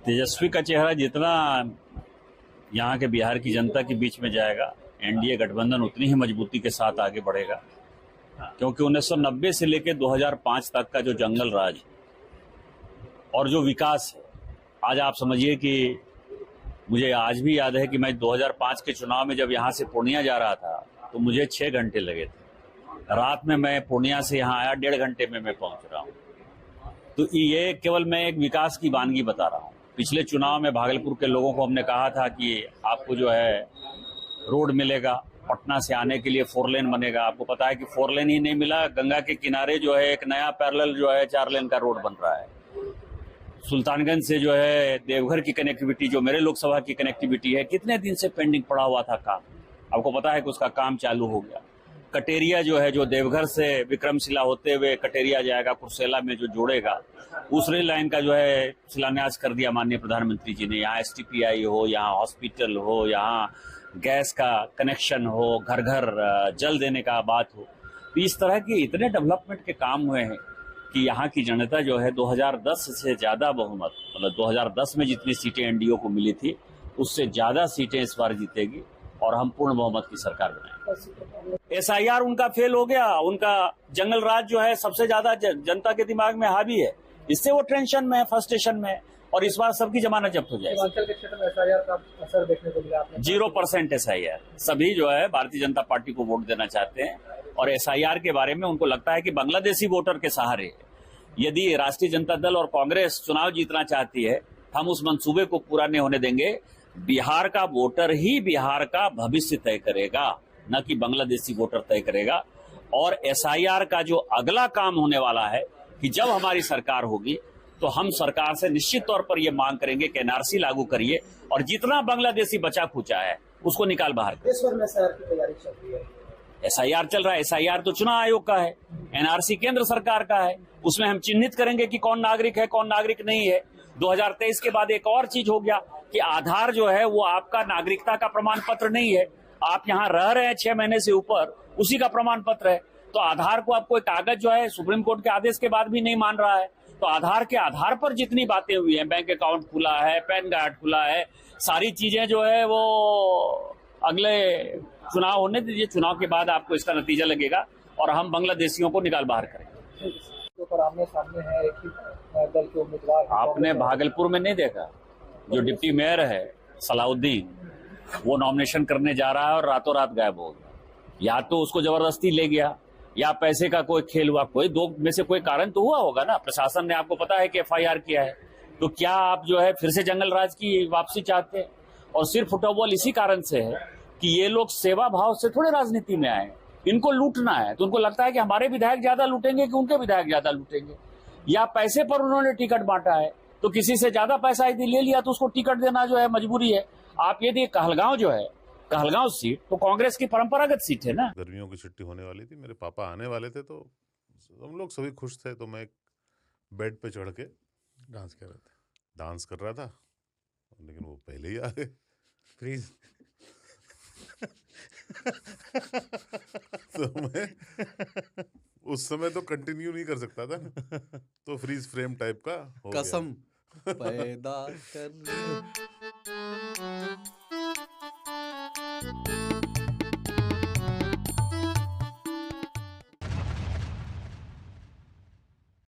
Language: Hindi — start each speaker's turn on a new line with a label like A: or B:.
A: तेजस्वी का चेहरा जितना यहाँ के बिहार की जनता के बीच में जाएगा, एनडीए गठबंधन उतनी ही मजबूती के साथ आगे बढ़ेगा। क्योंकि 1990 से लेकर 2005 तक का जो जंगल राज और जो विकास है, आज आप समझिए कि मुझे आज भी याद है कि मैं 2005 के चुनाव में जब यहाँ से पूर्णिया जा रहा था तो मुझे 6 घंटे लगे थे। रात में मैं पूर्णिया से यहाँ आया, 1.5 घंटे में मैं पहुंच रहा हूँ। तो ये केवल मैं एक विकास की वानगी बता रहा हूँ। पिछले चुनाव में भागलपुर के लोगों को हमने कहा था कि आपको जो है रोड मिलेगा, पटना से आने के लिए 4 लेन बनेगा। आपको पता है कि 4 लेन ही नहीं मिला, गंगा के किनारे जो है एक नया पैरेलल जो है 4 लेन का रोड बन रहा है। सुल्तानगंज से जो है देवघर की कनेक्टिविटी, जो मेरे लोकसभा की कनेक्टिविटी है, कितने दिन से पेंडिंग पड़ा हुआ था काम, आपको पता है कि उसका काम चालू हो गया। कटेरिया जो है, जो देवघर से विक्रमशिला होते हुए कटेरिया जाएगा, कुर्सेला में जो जोड़ेगा, उस रेल लाइन का जो है शिलान्यास कर दिया माननीय प्रधानमंत्री जी ने। यहाँ STPI हो, यहाँ हॉस्पिटल हो, यहाँ गैस का कनेक्शन हो, घर घर जल देने का बात हो। तो इस तरह के इतने डेवलपमेंट के काम हुए हैं कि यहाँ की जनता जो है 2010 से ज्यादा बहुमत, मतलब 2010 में जितनी सीटें एनडीए को मिली थी उससे ज्यादा सीटें इस बार जीतेगी और हम पूर्ण बहुमत की सरकार बनाएंगे। SIR उनका फेल हो गया, उनका जंगल राज जो है सबसे ज्यादा जनता के दिमाग में हावी है, इससे वो टेंशन में है, फ्रस्ट्रेशन में है, और इस बार सबकी जमानत जब्त हो जाएगी।
B: हिमाचल के क्षेत्र में SIR का असर देखने को मिला आपने?
A: 0% SIR। सभी जो है भारतीय जनता पार्टी को वोट देना चाहते हैं और SIR के बारे में उनको लगता है कि बांग्लादेशी वोटर के सहारे यदि राष्ट्रीय जनता दल और कांग्रेस चुनाव जीतना चाहती है, हम उस मंसूबे को पूरा नहीं होने देंगे। बिहार का वोटर ही बिहार का भविष्य तय करेगा, न कि बांग्लादेशी वोटर तय करेगा। और SIR का जो अगला काम होने वाला है कि जब हमारी सरकार होगी तो हम सरकार से निश्चित तौर पर यह मांग करेंगे कि NRC लागू करिए और जितना बांग्लादेशी बचा खुचा है उसको निकाल बाहर करिए।
B: देश भर में SIR की तैयारी चल रही है।
A: SIR चल रहा है। SIR तो चुनाव आयोग का है, NRC केंद्र सरकार का है। उसमें हम चिन्हित करेंगे कि कौन नागरिक है, कौन नागरिक नहीं है। 2023 के बाद एक और चीज हो गया कि आधार जो है वो आपका नागरिकता का प्रमाण पत्र नहीं है। आप यहाँ रह रहे हैं 6 महीने से ऊपर, उसी का प्रमाण पत्र है। तो आधार को आपको एक कागज जो है सुप्रीम कोर्ट के आदेश के बाद भी नहीं मान रहा है। तो आधार के आधार पर जितनी बातें हुई हैं, बैंक अकाउंट खुला है, पैन कार्ड खुला है, सारी चीजें जो है वो अगले चुनाव होने दीजिए, चुनाव के बाद आपको इसका नतीजा लगेगा और हम बांग्लादेशियों को निकाल बाहर करेंगे।
B: तो आमने सामने है एक ही दल के उम्मीदवार।
A: आपने भागलपुर में नहीं देखा, जो डिप्टी मेयर है सलाउद्दीन, वो नॉमिनेशन करने जा रहा है और रातों रात गायब हो गया। या तो उसको जबरदस्ती ले गया या पैसे का कोई खेल हुआ, कोई दो में से कोई कारण तो हुआ होगा ना। प्रशासन ने, आपको पता है कि FIR किया है। तो क्या आप जो है फिर से जंगल राज की वापसी चाहते हैं? और सिर्फ फुटबॉल इसी कारण से है कि ये लोग सेवा भाव से थोड़े राजनीति में आए, इनको लूटना है। तो उनको लगता है कि हमारे विधायक ज्यादा लूटेंगे कि उनके विधायक ज्यादा लूटेंगे, या पैसे पर उन्होंने टिकट बांटा है तो किसी से ज्यादा पैसा यदि ले लिया तो उसको टिकट देना जो है मजबूरी है। आप यदि कहलगांव जो है, कहलगांव सीट तो कांग्रेस की परंपरागत सीट है ना।
C: गर्मियों की छुट्टी होने वाली थी, मेरे पापा आने वाले थे, तो हम लोग सभी खुश थे। तो मैं एक बेड पे चढ़ के डांस कर रहा था, लेकिन वो पहले ही आ गए।
D: प्लीज
C: तो मैं उस समय तो कंटिन्यू नहीं कर सकता था, तो फ्रीज फ्रेम टाइप का हो गया।
D: कसम पैदा कर